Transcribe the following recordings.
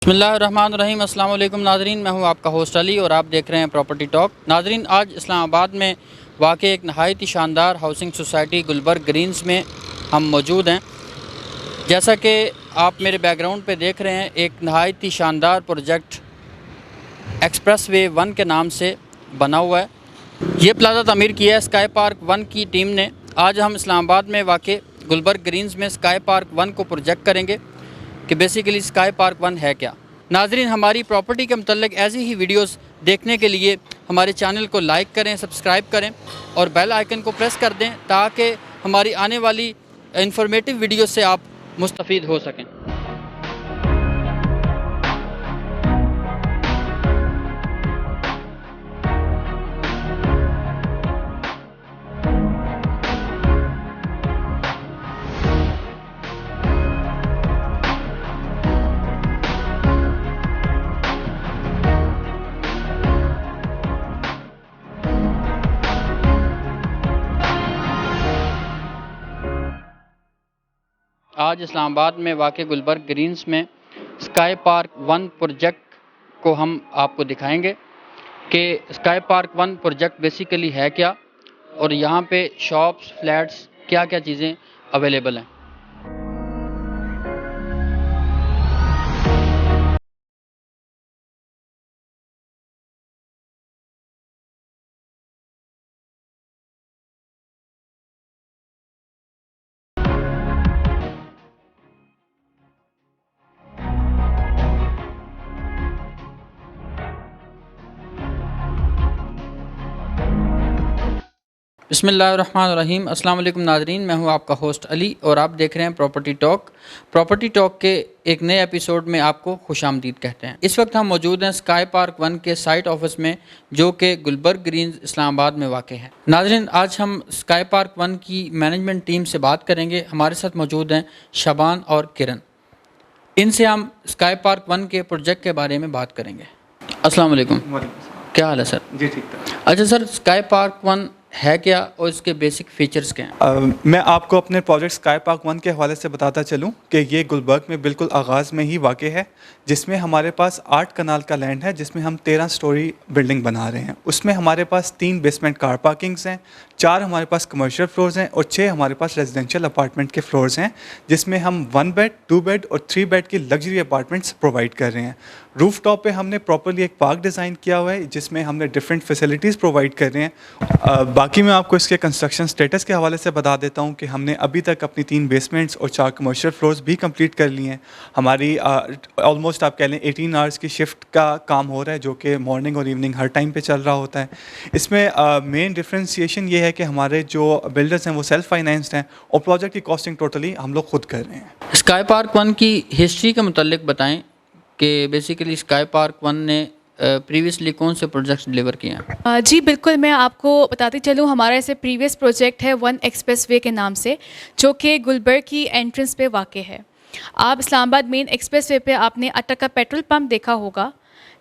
बिस्मिल्लाहिर्रहमानिर्रहीम। अस्सलाम वालेकुम नाज़रीन, मैं हूं आपका होस्ट अली और आप देख रहे हैं प्रॉपर्टी टॉक। नाज़रीन, आज इस्लामाबाद में वाक़ई एक नहायत ही शानदार हाउसिंग सोसाइटी गुलबर्ग ग्रीन्स में हम मौजूद हैं। जैसा कि आप मेरे बैकग्राउंड पे देख रहे हैं, एक नहायत ही शानदार प्रोजेक्ट एक्सप्रेस वे 1 के नाम से बना हुआ है। ये प्लाज़ा तामीर किया है स्काई पार्क 1 की टीम ने। आज हम इस्लामाबाद में वाक़ई गुलबर्ग ग्रीन्स में स्काई पार्क 1 को प्रोजेक्ट करेंगे कि बेसिकली स्काई पार्क 1 है क्या। नाज़रीन, हमारी प्रॉपर्टी के मतलब ऐसी ही वीडियोस देखने के लिए हमारे चैनल को लाइक करें, सब्सक्राइब करें और बेल आइकन को प्रेस कर दें ताकि हमारी आने वाली इंफॉर्मेटिव वीडियो से आप मुस्तफ़ीद हो सकें। आज इस्लामाबाद में वाक़ई गुलबर्ग ग्रीन्स में स्काई पार्क 1 प्रोजेक्ट को हम आपको दिखाएंगे कि स्काई पार्क 1 प्रोजेक्ट बेसिकली है क्या और यहाँ पे शॉप्स, फ्लैट्स, क्या क्या चीज़ें अवेलेबल हैं। बिस्मिल्लाहिर्रहमानिर्रहीम। अस्सलाम वालेकुम नाज़रीन, मैं हूं आपका होस्ट अली और आप देख रहे हैं प्रॉपर्टी टॉक। प्रॉपर्टी टॉक के एक नए एपिसोड में आपको खुशामदीद कहते हैं। इस वक्त हम मौजूद हैं स्काई पार्क 1 के साइट ऑफिस में, जो कि गुलबर्ग ग्रीन्स इस्लामाबाद में वाक़ है। नाज़रीन, आज हम स्काई पार्क 1 की मैनेजमेंट टीम से बात करेंगे। हमारे साथ मौजूद हैं शबान और किरण। इनसे हम स्काई पार्क 1 के प्रोजेक्ट के बारे में बात करेंगे। अस्सलाम वालेकुम। क्या हाल है सर? जी ठीक है। अच्छा सर, स्काई पार्क 1 है क्या और इसके बेसिक फीचर्स क्या हैं? मैं आपको अपने प्रोजेक्ट स्काई पार्क 1 के हवाले से बताता चलूं कि ये गुलबर्ग में बिल्कुल आगाज़ में ही वाक़ है, जिसमें हमारे पास 8 कनाल का लैंड है, जिसमें हम 13 स्टोरी बिल्डिंग बना रहे हैं। उसमें हमारे पास 3 बेसमेंट कार पार्किंग्स हैं, 4 हमारे पास कमर्शियल फ्लोर्स हैं और 6 हमारे पास रेजिडेंशियल अपार्टमेंट के फ्लोर्स हैं, जिसमें हम 1 बेड, 2 बेड और 3 बेड की लग्जरी अपार्टमेंट्स प्रोवाइड कर रहे हैं। रूफ टॉप पे हमने प्रॉपर्ली एक पार्क डिज़ाइन किया हुआ है, जिसमें हमने डिफरेंट फैसिलिटीज़ प्रोवाइड कर रहे हैं। बाकी मैं आपको इसके कंस्ट्रक्शन स्टेटस के हवाले से बता देता हूँ कि हमने अभी तक अपनी 3 बेसमेंट्स और 4 कमर्शियल फ्लोर्स भी कंप्लीट कर लिए हैं। हमारी ऑलमोस्ट आप कह लें 18 आवर्स की शिफ्ट का काम हो रहा है, जो कि मॉर्निंग और इवनिंग हर टाइम पे चल रहा होता है। इसमें मेन डिफ्रेंशिएशन ये है कि हमारे जो बिल्डर्स हैं वो सेल्फ फाइनेंस्ड हैं और प्रोजेक्ट की कॉस्टिंग टोटली हम लोग खुद कर रहे हैं। स्काई पार्क 1 की हिस्ट्री के मुतालिक बताएं कि बेसिकली स्काई पार्क 1 ने प्रीवियसली कौन से प्रोजेक्ट्स डिलीवर किए हैं? जी बिल्कुल, मैं आपको बताती चलूँ, हमारा ऐसे प्रीवियस प्रोजेक्ट है 1 एक्सप्रेस वे के नाम से, जो कि गुलबर्ग की एंट्रेंस पे वाक़ है। आप इस्लामाबाद मेन एक्सप्रेस वे पे आपने अटका पेट्रोल पंप देखा होगा,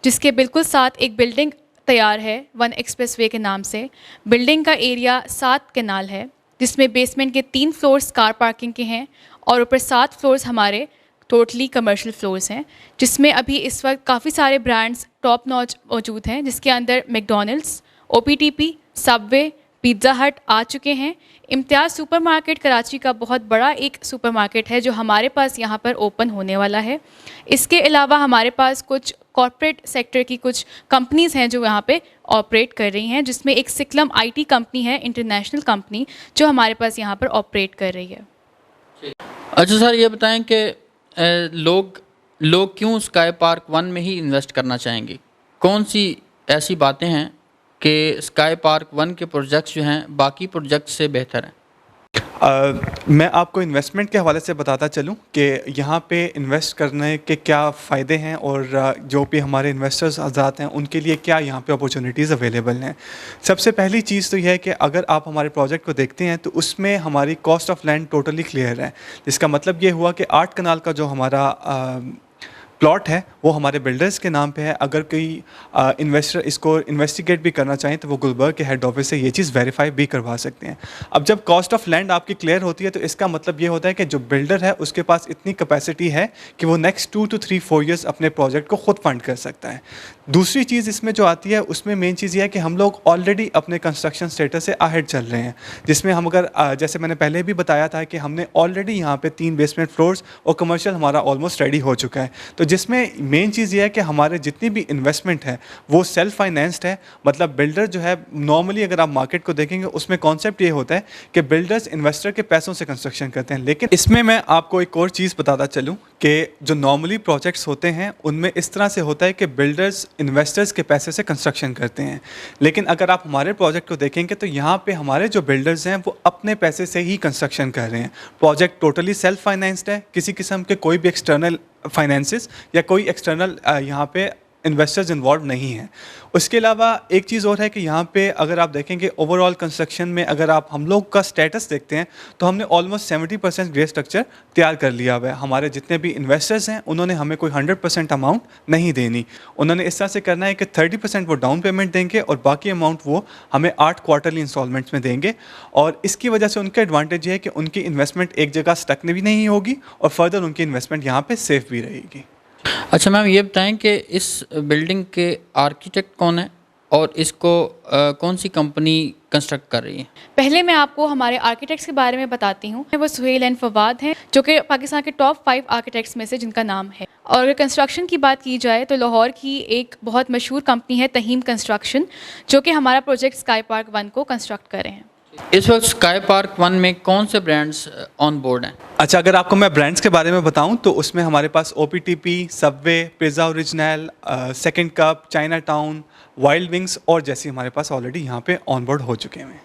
जिसके बिल्कुल साथ एक बिल्डिंग तैयार है 1 एक्सप्रेस वे के नाम से। बिल्डिंग का एरिया 7 कनाल है, जिसमें बेसमेंट के 3 फ्लोर्स कार पार्किंग के हैं और ऊपर 7 फ्लोर्स हमारे टोटली कमर्शियल फ्लोर्स हैं, जिसमें अभी इस वक्त काफ़ी सारे ब्रांड्स टॉप नॉच मौजूद हैं, जिसके अंदर मैकडॉनल्ड्स, OPTP, सबवे, पिज़्ज़ा हट आ चुके हैं। इम्तियाज़ सुपरमार्केट कराची का बहुत बड़ा एक सुपरमार्केट है जो हमारे पास यहाँ पर ओपन होने वाला है। इसके अलावा हमारे पास कुछ कॉर्पोरेट सेक्टर की कुछ कंपनीज़ हैं जो यहाँ पे ऑपरेट कर रही हैं, जिसमें एक सिक्लम IT कंपनी है, इंटरनेशनल कंपनी, जो हमारे पास यहाँ पर ऑपरेट कर रही है। अच्छा सर, ये बताएं कि लोग क्यों स्काई पार्क 1 में ही इन्वेस्ट करना चाहेंगे? कौन सी ऐसी बातें हैं कि स्काई पार्क 1 के प्रोजेक्ट्स जो हैं बाकी प्रोजेक्ट से बेहतर हैं? मैं आपको इन्वेस्टमेंट के हवाले से बताता चलूं कि यहाँ पे इन्वेस्ट करने के क्या फ़ायदे हैं और जो भी हमारे इन्वेस्टर्स आज़ाद हैं उनके लिए क्या यहाँ पे अपॉर्चुनिटीज़ अवेलेबल हैं। सबसे पहली चीज़ तो यह है कि अगर आप हमारे प्रोजेक्ट को देखते हैं तो उसमें हमारी cost of land totally clear है, जिसका मतलब ये हुआ कि 8 कनाल का जो हमारा प्लॉट है वो हमारे बिल्डर्स के नाम पे है। अगर कोई इन्वेस्टर इसको इन्वेस्टिगेट भी करना चाहें तो वो गुलबर्ग के हेड ऑफिस से ये चीज़ वेरीफाई भी करवा सकते हैं। अब जब कॉस्ट ऑफ लैंड आपकी क्लियर होती है तो इसका मतलब ये होता है कि जो बिल्डर है उसके पास इतनी कैपेसिटी है कि वो नेक्स्ट 2 to 4 ईयर्स अपने प्रोजेक्ट को खुद फंड कर सकता है। दूसरी चीज़ इसमें जो आती है उसमें मेन चीज़ ये है कि हम लोग ऑलरेडी अपने कंस्ट्रक्शन स्टेटस से अहेड चल रहे हैं, जिसमें हम अगर जैसे मैंने पहले भी बताया था कि हमने ऑलरेडी यहाँ पे 3 बेसमेंट फ्लोर्स और कमर्शियल हमारा ऑलमोस्ट रेडी हो चुका है। तो जिसमें मेन चीज़ ये है कि हमारे जितनी भी इन्वेस्टमेंट है वो सेल्फ फाइनेंस्ड है। मतलब बिल्डर जो है नॉर्मली अगर आप मार्केट को देखेंगे उसमें कॉन्सेप्ट ये होता है कि बिल्डर्स इन्वेस्टर के पैसों से कंस्ट्रक्शन करते हैं, लेकिन इसमें मैं आपको एक और चीज़ बताता चलूँ कि जो नॉर्मली प्रोजेक्ट्स होते हैं उनमें इस तरह से होता है कि बिल्डर्स इन्वेस्टर्स के पैसे से कंस्ट्रक्शन करते हैं, लेकिन अगर आप हमारे प्रोजेक्ट को देखेंगे तो यहाँ पे हमारे जो बिल्डर्स हैं वो अपने पैसे से ही कंस्ट्रक्शन कर रहे हैं। प्रोजेक्ट टोटली सेल्फ फाइनेंस्ड है, किसी किस्म के कोई भी एक्सटर्नल फाइनेंसिस या कोई एक्सटर्नल यहाँ पे इन्वेस्टर्स इन्वॉल्व नहीं हैं। उसके अलावा एक चीज़ और है कि यहाँ पे अगर आप देखेंगे ओवरऑल कंस्ट्रक्शन में अगर आप हम लोग का स्टेटस देखते हैं तो हमने ऑलमोस्ट 70% ग्रे स्ट्रक्चर तैयार कर लिया हुआ है। हमारे जितने भी इन्वेस्टर्स हैं उन्होंने हमें कोई 100% अमाउंट नहीं देनी, उन्होंने इस तरह से करना है कि 30% वो डाउन पेमेंट देंगे और बाकी अमाउंट वो हमें 8 क्वार्टरली इंस्टॉलमेंट्स में देंगे। और इसकी वजह से उनका एडवांटेज ये है कि उनकी इन्वेस्टमेंट एक जगह स्टक भी नहीं होगी और फर्दर उनकी इन्वेस्टमेंट यहाँ पर सेफ भी रहेगी। अच्छा मैम, ये बताएं कि इस बिल्डिंग के आर्किटेक्ट कौन है और इसको कौन सी कंपनी कंस्ट्रक्ट कर रही है? पहले मैं आपको हमारे आर्किटेक्ट्स के बारे में बताती हूँ। वो सुहेल एंड फवाद हैं जो कि पाकिस्तान के टॉप 5 आर्किटेक्ट्स में से जिनका नाम है। और अगर कंस्ट्रक्शन की बात की जाए तो लाहौर की एक बहुत मशहूर कंपनी है तहीम कंस्ट्रक्शन, जो कि हमारा प्रोजेक्ट स्काई पार्क 1 को कंस्ट्रक्ट कर रहे हैं। इस वक्त स्काई पार्क 1 में कौन से ब्रांड्स ऑन बोर्ड हैं? अच्छा, अगर आपको मैं ब्रांड्स के बारे में बताऊं तो उसमें हमारे पास OPTP, Subway, pizza original, second cup, China town, wild wings और जैसे हमारे पास ऑलरेडी यहाँ पे ऑन बोर्ड हो चुके हैं।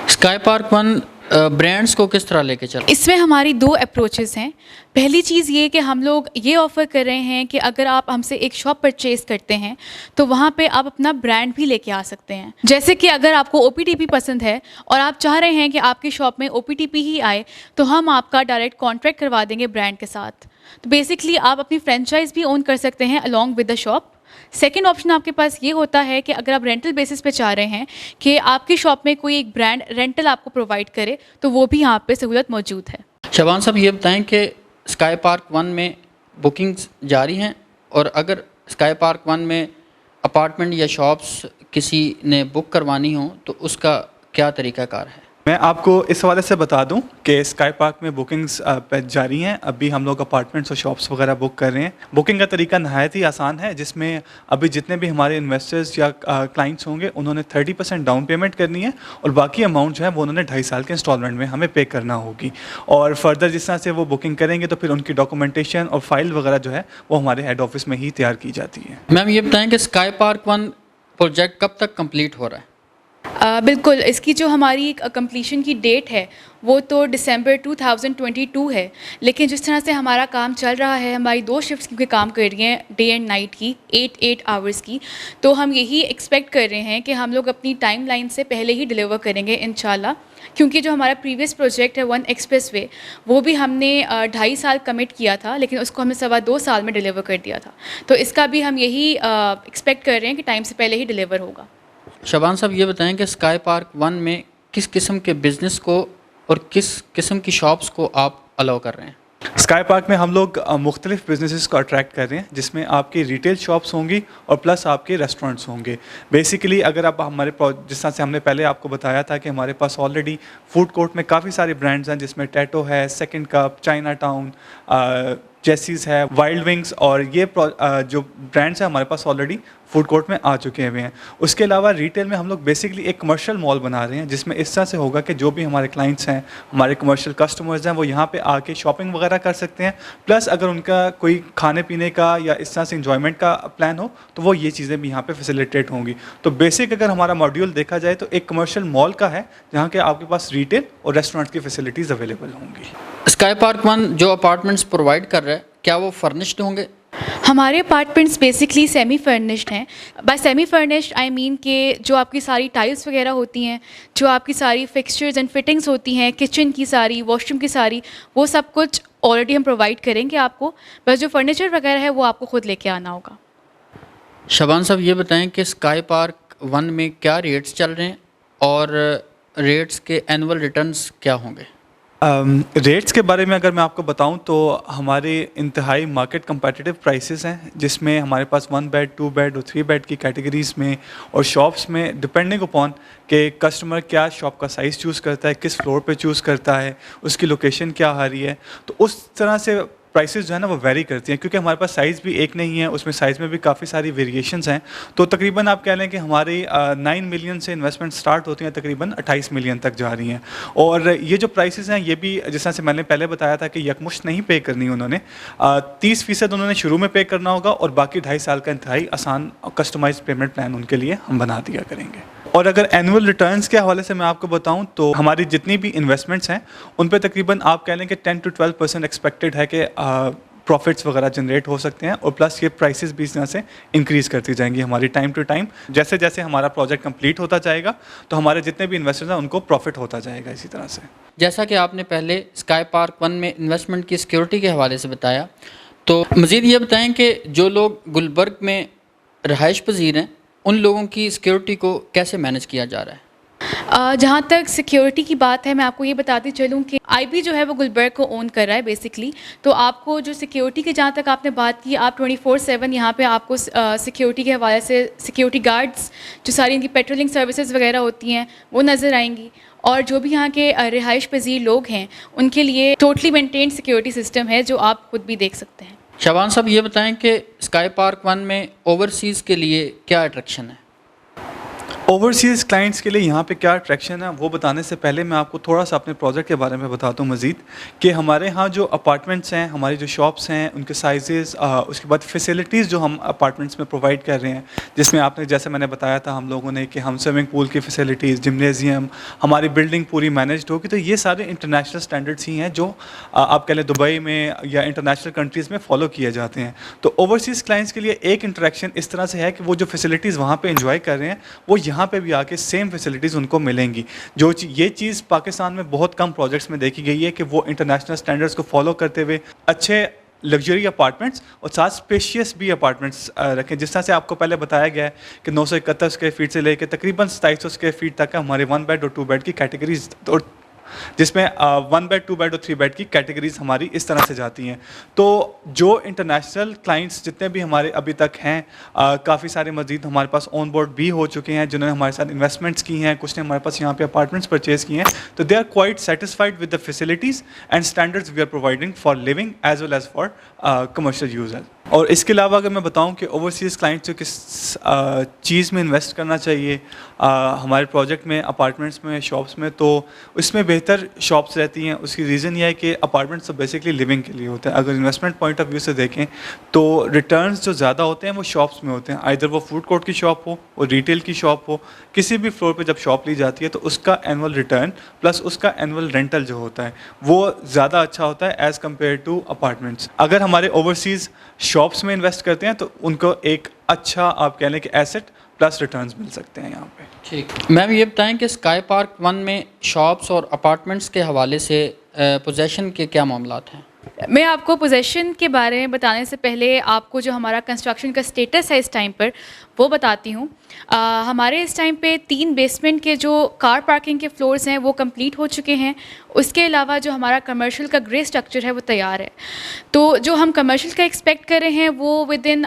स्काई पार्क 1 ब्रांड्स को किस तरह लेके चल? इसमें हमारी 2 अप्रोचेस हैं। पहली चीज़ ये कि हम लोग ये ऑफ़र कर रहे हैं कि अगर आप हमसे एक शॉप परचेज़ करते हैं तो वहाँ पे आप अपना ब्रांड भी लेके आ सकते हैं। जैसे कि अगर आपको OPTP पसंद है और आप चाह रहे हैं कि आपकी शॉप में OPTP ही आए तो हम आपका डायरेक्ट कॉन्ट्रैक्ट करवा देंगे ब्रांड के साथ। तो बेसिकली आप अपनी फ्रेंचाइज भी ओन कर सकते हैं along with the shop. Second option आपके पास ये होता है कि अगर आप रेंटल बेसिस पे चाह रहे हैं कि आपकी शॉप में कोई एक ब्रांड रेंटल आपको प्रोवाइड करे तो वो भी यहाँ पे सहूलत मौजूद है। शबान साहब, ये बताएं कि स्काई पार्क 1 में बुकिंग्स जारी हैं और अगर स्काई पार्क 1 में अपार्टमेंट या शॉप्स किसी ने बुक करवानी हो तो उसका क्या तरीक़ाकार है? मैं आपको इस हवाले से बता दूं कि स्काई पार्क में बुकिंग्स जारी हैं। अभी हम लोग अपार्टमेंट्स और शॉप्स वगैरह बुक कर रहे हैं। बुकिंग का तरीका नहायत ही आसान है, जिसमें अभी जितने भी हमारे इन्वेस्टर्स या क्लाइंट्स होंगे उन्होंने 30% डाउन पेमेंट करनी है और बाकी अमाउंट जो है वो उन्होंने 2.5 साल के इंस्टॉलमेंट में हमें पे करना होगी। और फर्दर जिस तरह से वो बुकिंग करेंगे तो फिर उनकी डॉक्यूमेंटेशन और फाइल वगैरह जो है वो हमारे हेड ऑफिस में ही तैयार की जाती है। मैम, ये बताएँ कि स्काई पार्क 1 प्रोजेक्ट कब तक कम्प्लीट हो रहा है? बिल्कुल, इसकी जो हमारी कंप्लीशन की डेट है वो तो दिसंबर 2022 है, लेकिन जिस तरह से हमारा काम चल रहा है, हमारी 2 शिफ्ट्स क्योंकि काम कर रही हैं डे एंड नाइट की 8 आवर्स की, तो हम यही एक्सपेक्ट कर रहे हैं कि हम लोग अपनी टाइम लाइन से पहले ही डिलीवर करेंगे इंशाल्लाह। क्योंकि जो हमारा प्रीवियस प्रोजेक्ट है 1 एक्सप्रेसवे वो भी हमने 2.5 साल कमिट किया था, लेकिन उसको हमने 2.25 साल में डिलीवर कर दिया था। तो इसका भी हम यही एक्सपेक्ट कर रहे हैं कि टाइम से पहले ही डिलीवर होगा। शबान साहब, ये बताएं कि स्काई पार्क 1 में किस किस्म के बिज़नेस को और किस किस्म की शॉप्स को आप अलाउ कर रहे हैं? स्काई पार्क में हम लोग मुख्तलिफ बिजनेसेस को अट्रैक्ट कर रहे हैं, जिसमें आपकी रिटेल शॉप्स होंगी और प्लस आपके रेस्टोरेंट्स होंगे। बेसिकली अगर आप हमारे जिस तरह से हमने पहले आपको बताया था कि हमारे पास ऑलरेडी फूड कोर्ट में काफ़ी सारे ब्रांड्स हैं, जिसमें टैटो है, second cup, China town, Jaycees है, वाइल्ड विंग्स, और ये जो ब्रांड्स हैं हमारे पास ऑलरेडी फूड कोर्ट में आ चुके हुए हैं। उसके अलावा रिटेल में हम लोग बेसिकली एक कमर्शियल मॉल बना रहे हैं, जिसमें इस तरह से होगा कि जो भी हमारे क्लाइंट्स हैं, हमारे कमर्शियल कस्टमर्स हैं, वो यहाँ पे आके शॉपिंग वगैरह कर सकते हैं। प्लस अगर उनका कोई खाने पीने का या इस तरह से इंजॉयमेंट का प्लान हो तो वो ये चीज़ें भी यहाँ पे फैसिलिटेट होंगी। तो बेसिक अगर हमारा मॉड्यूल देखा जाए तो एक कमर्शियल मॉल का है, जहाँ के आपके पास रिटेल और रेस्टोरेंट की फैसिलिटीज़ अवेलेबल होंगी। स्काई पार्क 1 जो अपार्टमेंट्स प्रोवाइड कर रहा है, क्या वो फर्निश्ड होंगे हमारे अपार्टमेंट्स बेसिकली सेमी फर्निश्ड हैं। Bye semi furnished I mean कि जो आपकी सारी टाइल्स वगैरह होती हैं, जो आपकी सारी फिक्सचर्स एंड फिटिंग्स होती हैं, किचन की सारी, वॉशरूम की सारी, वो सब कुछ ऑलरेडी हम प्रोवाइड करेंगे आपको। बस जो फर्नीचर वगैरह है वो आपको खुद लेके आना होगा। शबान साहब ये बताएं कि स्काई पार्क 1 में क्या रेट्स चल रहे हैं और रेट्स के एनुअल रिटर्न्स क्या होंगे? रेट्स के बारे में अगर मैं आपको बताऊं तो हमारे इंतहाई मार्केट competitive प्राइसेस हैं, जिसमें हमारे पास 1 बेड, 2 बेड और 3 बेड की कैटेगरीज़ में और शॉप्स में डिपेंडिंग अपॉन कि कस्टमर क्या शॉप का साइज़ चूज़ करता है, किस फ्लोर पे चूज़ करता है, उसकी लोकेशन क्या आ रही है, तो उस तरह से प्राइसेस जो है ना वो वेरी करती हैं, क्योंकि हमारे पास साइज़ भी एक नहीं है, उसमें साइज़ में भी काफ़ी सारी वेरिएशंस हैं। तो तकरीबन आप कह लें कि हमारी 9 मिलियन से इन्वेस्टमेंट स्टार्ट होती हैं, तकरीबन 28 मिलियन तक जा रही हैं। और ये जो प्राइसेस हैं ये भी जिस तरह से मैंने पहले बताया था कि यकमुश्त नहीं पे करनी उन्होंने, 30% उन्होंने शुरू में पे करना होगा और बाकी 2.5 साल का इंतहाई आसान कस्टमाइज पेमेंट प्लान उनके लिए हम बना दिया करेंगे। और अगर एनुअल रिटर्न्स के हवाले से मैं आपको बताऊं तो हमारी जितनी भी इन्वेस्टमेंट्स हैं उन पे तकरीबन आप कह लें कि 10 to 12% एक्सपेक्टेड है कि प्रॉफिट्स वगैरह जनरेट हो सकते हैं, और प्लस ये प्राइसेस भी इस तरह से इंक्रीज़ करती जाएंगी हमारी टाइम टू टाइम। जैसे जैसे हमारा प्रोजेक्ट कंप्लीट होता जाएगा तो हमारे जितने भी इन्वेस्टर्स हैं उनको प्रॉफिट होता जाएगा इसी तरह से। जैसा कि आपने पहले स्काई पार्क 1 में इन्वेस्टमेंट की सिक्योरिटी के हवाले से बताया, तो मज़ीद ये बताएं कि जो लोग गुलबर्ग में रहायश पजीर हैं उन लोगों की सिक्योरिटी को कैसे मैनेज किया जा रहा है? जहाँ तक सिक्योरिटी की बात है, मैं आपको ये बताती चलूँ कि आईबी जो है वो गुलबर्ग को ओन कर रहा है बेसिकली। तो आपको जो सिक्योरिटी की जहाँ तक आपने बात की, आप 24/7 यहाँ पे आपको सिक्योरिटी के हवाले से सिक्योरिटी गार्ड्स, जो सारी इनकी पेट्रोलिंग सर्विसेज वगैरह होती हैं वो नज़र आएंगी, और जो भी यहाँ के रिहाइश पजीर लोग हैं उनके लिए टोटली मेंटेन्ड सिक्योरिटी सिस्टम है जो आप खुद भी देख सकते हैं। शबान साहब ये बताएं कि स्काई पार्क 1 में ओवरसीज़ के लिए क्या अट्रैक्शन है? ओवरसीज़ क्लाइंट्स के लिए यहाँ पे क्या अट्रैक्शन है वो बताने से पहले मैं आपको थोड़ा सा अपने प्रोजेक्ट के बारे में बताता हूँ मज़ीद, कि हमारे यहाँ जो अपार्टमेंट्स हैं, हमारी जो शॉप्स हैं, उनके साइजेस, उसके बाद फैसिलिटीज़ जो हम अपार्टमेंट्स में प्रोवाइड कर रहे हैं, जिसमें आपने जैसे मैंने बताया था हम लोगों ने कि हम स्विमिंग पूल की फैसिलिटीज़, जिमनेजियम, हमारी बिल्डिंग पूरी मैनेज्ड होगी। तो ये सारे इंटरनेशनल स्टैंडर्ड्स ही हैं जो आप कह लें दुबई में या इंटरनेशनल कंट्रीज़ में फ़ॉलो किए जाते हैं। तो ओवरसीज़ क्लाइंट्स के लिए एक इंटरेक्शन इस तरह से है कि वो जो फैसिलिटीज़ वहाँ पर इंजॉय कर रहे हैं वो यहाँ पे भी आके सेम फैसिलिटीज़ उनको मिलेंगी। जो ये चीज़ पाकिस्तान में बहुत कम प्रोजेक्ट्स में देखी गई है कि वो इंटरनेशनल स्टैंडर्ड्स को फॉलो करते हुए अच्छे लग्जरी अपार्टमेंट्स और साथ स्पेशियस भी अपार्टमेंट्स रखें। जिस तरह से आपको पहले बताया गया है कि 971 स्क्वायर फीट से लेकर तकरीबन 2700 स्क्वायर फीट तक हमारे 1 बेड और 2 बेड की कैटेगरीज, और जिसमें 1 बेड, 2 बेड और 3 बेड की कैटेगरीज हमारी इस तरह से जाती हैं। तो जो इंटरनेशनल क्लाइंट्स जितने भी हमारे अभी तक हैं, काफ़ी सारे मजीद हमारे पास ऑन बोर्ड भी हो चुके हैं जिन्होंने हमारे साथ इन्वेस्टमेंट्स की हैं, कुछ ने हमारे पास यहाँ पे अपार्टमेंट्स परचेज़ किए हैं। तो they are quite satisfied with the facilities and standards we are providing for living as well as for commercial use. और इसके अलावा अगर मैं बताऊं कि ओवरसीज़ क्लाइंट्स को किस चीज़ में इन्वेस्ट करना चाहिए हमारे प्रोजेक्ट में, अपार्टमेंट्स में, शॉप्स में, तो इसमें बेहतर शॉप्स रहती हैं। उसकी रीज़न ये है कि अपार्टमेंट्स तो बेसिकली लिविंग के लिए होते हैं। अगर इन्वेस्टमेंट पॉइंट ऑफ व्यू से देखें तो रिटर्न्स जो ज़्यादा होते हैं वो शॉप्स में होते हैं, आइदर वो फूड कोर्ट की शॉप हो और रिटेल की शॉप हो। किसी भी फ्लोर पे जब शॉप ली जाती है तो उसका एनुअल रिटर्न प्लस उसका एनुअल रेंटल जो होता है वो ज़्यादा अच्छा होता है एज़ कम्पेयर टू अपार्टमेंट्स। अगर हमारे ओवरसीज़ शॉप्स में इन्वेस्ट करते हैं तो उनको एक अच्छा आप कह लें कि एसेट प्लस रिटर्न्स मिल सकते हैं यहाँ पे। ठीक, मैम ये बताएं कि स्काई पार्क 1 में शॉप्स और अपार्टमेंट्स के हवाले से पोजेशन के क्या मामलात हैं? मैं आपको पोजेशन के बारे में बताने से पहले आपको जो हमारा कंस्ट्रक्शन का स्टेटस है इस टाइम पर वो बताती हूँ। हमारे इस टाइम पे 3 बेसमेंट के जो कार पार्किंग के फ्लोर्स हैं वो कंप्लीट हो चुके हैं। उसके अलावा जो हमारा कमर्शियल का ग्रे स्ट्रक्चर है वो तैयार है। तो जो हम कमर्शियल का एक्सपेक्ट कर रहे हैं वो विद इन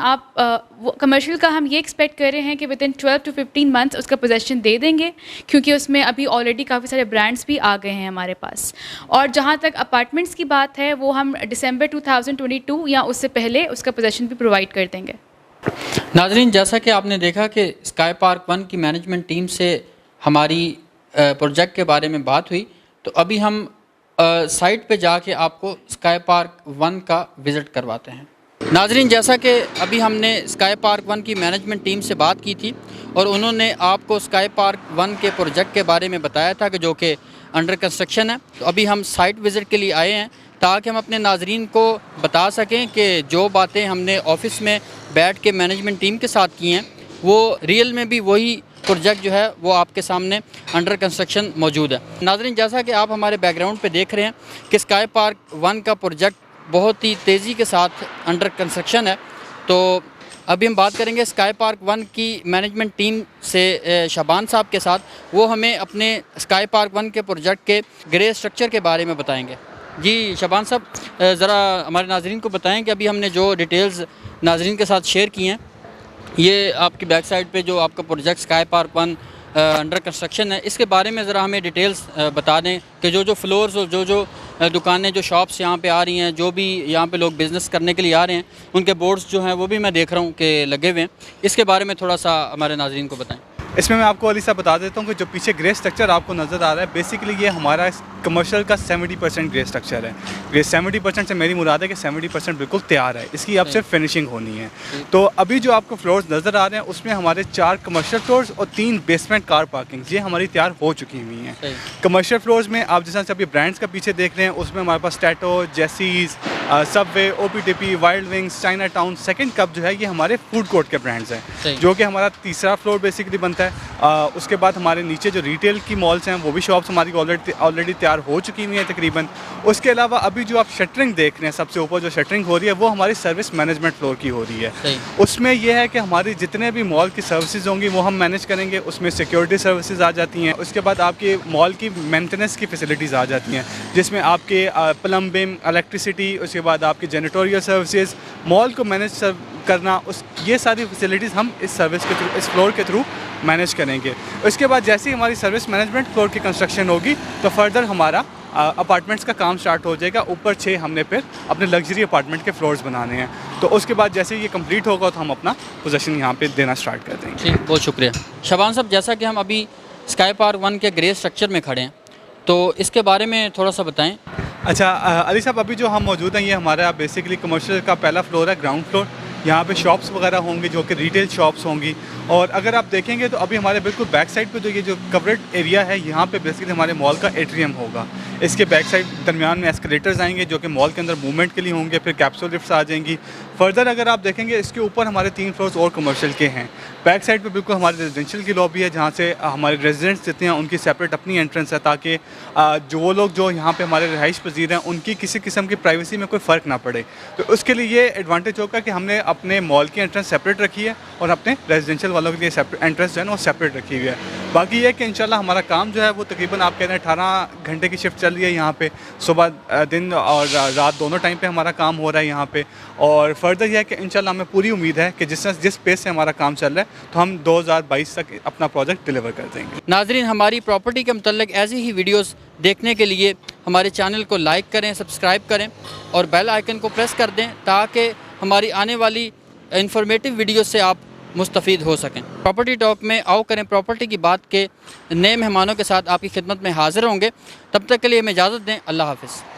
कमर्शियल का हम ये एक्सपेक्ट कर रहे हैं कि विद इन 12 to 15 मंथ्स उसका पोजेसन दे देंगे, क्योंकि उसमें अभी ऑलरेडी काफ़ी सारे ब्रांड्स भी आ गए हैं हमारे पास। और जहाँ तक अपार्टमेंट्स की बात है वो हम दिसंबर 2022 या उससे पहले उसका पोजेसन भी प्रोवाइड कर देंगे। नाज़रीन, जैसा कि आपने देखा कि स्काई पार्क 1 की मैनेजमेंट टीम से हमारी प्रोजेक्ट के बारे में बात हुई, तो अभी हम साइट पे जाके आपको स्काई पार्क 1 का विज़िट करवाते हैं। नाज़रीन, जैसा कि अभी हमने स्काई पार्क 1 की मैनेजमेंट टीम से बात की थी और उन्होंने आपको स्काई पार्क 1 के प्रोजेक्ट के बारे में बताया था कि जो कि अंडर कंस्ट्रक्शन है। तो अभी हम साइट विज़िट के लिए आए हैं ताकि हम अपने नाजरीन को बता सकें कि जो बातें हमने ऑफ़िस में बैठ के मैनेजमेंट टीम के साथ की हैं वो रियल में भी वही प्रोजेक्ट जो है वो आपके सामने अंडर कंस्ट्रक्शन मौजूद है। नाज़रीन, जैसा कि आप हमारे बैकग्राउंड पे देख रहे हैं कि स्काई पार्क 1 का प्रोजेक्ट बहुत ही तेज़ी के साथ अंडर कंस्ट्रक्शन है। तो अभी हम बात करेंगे स्काई पार्क 1 की मैनेजमेंट टीम से शबान साहब के साथ। वो हमें अपने स्काई पार्क 1 के प्रोजेक्ट के ग्रे स्ट्रक्चर के बारे में बताएंगे। जी शबान साहब, ज़रा हमारे नाजरीन को बताएं कि अभी हमने जो डिटेल्स नाजरीन के साथ शेयर की हैं, ये आपकी बैक साइड पे जो आपका project sky park 1 under construction है, इसके बारे में ज़रा हमें डिटेल्स बता दें कि जो फ्लोर्स और जो दुकानें, जो शॉप्स यहाँ पे आ रही हैं, जो भी यहाँ पे लोग बिज़नेस करने के लिए आ रहे हैं, उनके बोर्ड्स जो हैं वो भी मैं देख रहा हूँ कि लगे हुए हैं। इसके बारे में थोड़ा सा हमारे नाज़रीन को बताएं। इसमें मैं आपको अली साहब बता देता हूँ कि जो पीछे ग्रे स्ट्रक्चर आपको नज़र आ रहा है, बेसिकली ये हमारा कमर्शियल का 70% ग्रे स्ट्रक्चर है। ये 70% से मेरी मुराद है कि 70% बिल्कुल तैयार है, इसकी अब सिर्फ फिनिशिंग होनी है। तो अभी जो आपको फ्लोर्स नज़र आ रहे हैं उसमें हमारे 4 कमर्शियल फ्लोर्स और 3 बेसमेंट कार पार्किंग ये हमारी तैयार हो चुकी हुई हैं। कमर्शियल फ्लोर्स में आप जैसा अभी ब्रांड्स का पीछे देख रहे हैं, उसमें हमारे पास टैटो, जेसीज, Subway, OPTP, Wild Wings, China Town, Second Cup जो है ये हमारे फूड कोर्ट के ब्रांड्स हैं, जो कि हमारा तीसरा फ्लोर बेसिकली बनता है। उसके बाद हमारे नीचे जो रिटेल की मॉल्स हैं वो भी शॉप्स हमारी ऑलरेडी तैयार हो चुकी हुई हैं तकरीबन। उसके अलावा अभी जो आप शटरिंग देख रहे हैं, सबसे ऊपर जो शटरिंग हो रही है वो हमारी सर्विस मैनेजमेंट फ्लोर की हो रही है। उसमें यह है कि हमारी जितने भी मॉल की सर्विसेज होंगी वो हम मैनेज करेंगे। उसमें सिक्योरिटी सर्विसेज आ जाती हैं, उसके बाद आपके मॉल की मेंटेनेंस की फैसिलिटीज़ आ जाती हैं, जिसमें आपके प्लम्बिंग, इलेक्ट्रिसिटी, उसके बाद आपकी जेनेटोरियल सर्विसेज, मॉल को मैनेज करना, ये सारी फैसिलिटीज़ हम इस सर्विस के थ्रू, इस फ्लोर के थ्रू मैनेज करेंगे। उसके बाद जैसे ही हमारी सर्विस मैनेजमेंट फ्लोर की कंस्ट्रक्शन होगी तो फर्दर हमारा अपार्टमेंट्स का काम स्टार्ट हो जाएगा। ऊपर 6 हमने फिर अपने लग्जरी अपार्टमेंट के फ्लोर्स बनाने हैं, तो उसके बाद जैसे ये कंप्लीट होगा तो हम अपना पोजीशन यहाँ पे देना स्टार्ट कर देंगे। ठीक, बहुत शुक्रिया शबान साहब। जैसा कि हम अभी स्काई पार्क 1 के ग्रे स्ट्रक्चर में खड़े हैं, तो इसके बारे में थोड़ा सा बताएँ। अच्छा अली साहब, अभी जो हम मौजूद हैं ये हमारा बेसिकली कमर्शियल का पहला फ्लोर है, ग्राउंड फ्लोर। यहाँ पे शॉप्स वगैरह होंगी जो कि रिटेल शॉप्स होंगी, और अगर आप देखेंगे तो अभी हमारे बिल्कुल बैक साइड पे जो ये जो कवरेड एरिया है यहाँ पे बेसिकली हमारे मॉल का एट्रियम होगा। इसके बैक साइड दरमियान में एस्केलेटर्स आएंगे जो कि मॉल के अंदर मूवमेंट के लिए होंगे, फिर कैप्सूल लिफ्ट्स आ जाएंगी। फर्दर अगर आप देखेंगे इसके ऊपर हमारे 3 फ्लोर्स और कमर्शियल के हैं। बैक साइड पे बिल्कुल हमारे रेजिडेंशियल की लॉबी है जहाँ से हमारे रेजिडेंट्स जितने हैं उनकी सेपरेट अपनी एंट्रेंस है, ताकि जो वो लोग जो यहाँ पे हमारे रहाइश पजीर हैं उनकी किसी किस्म की प्राइवेसी में कोई फ़र्क ना पड़े। तो उसके लिए ये एडवांटेज होगा कि हमने अपने मॉल की एंट्रेंस सेपरेट रखी है और अपने रेजिडेंशियल वालों के लिए एंट्रेंस जो है वो सेपरेट रखी हुई है। बाकी ये कि इंशाल्लाह हमारा काम जो है वो तकरीबन आप कह रहे हैं 18 घंटे की शिफ्ट चल रही है यहाँ पे, सुबह दिन और रात दोनों टाइम पे हमारा काम हो रहा है यहाँ पे। और फर्दर यह है कि इंशाल्लाह हमें पूरी उम्मीद है कि जिस पेस से हमारा काम चल रहा है तो हम 2022 तक अपना प्रोजेक्ट डिलीवर कर देंगे। नाजरीन, हमारी प्रॉपर्टी के मतलब ऐसी ही वीडियोस देखने के लिए हमारे चैनल को लाइक करें, सब्सक्राइब करें और बेल आइकन को प्रेस कर दें ताकि हमारी आने वाली इंफॉर्मेटिव वीडियो से आप मुस्तफ़ीद हो सकें। प्रॉपर्टी टॉक में आओ करें प्रॉपर्टी की बात के नए मेहमानों के साथ आपकी खिदमत में हाज़िर होंगे। तब तक के लिए हमें इजाज़त दें। अल्लाह हाफ़िज़।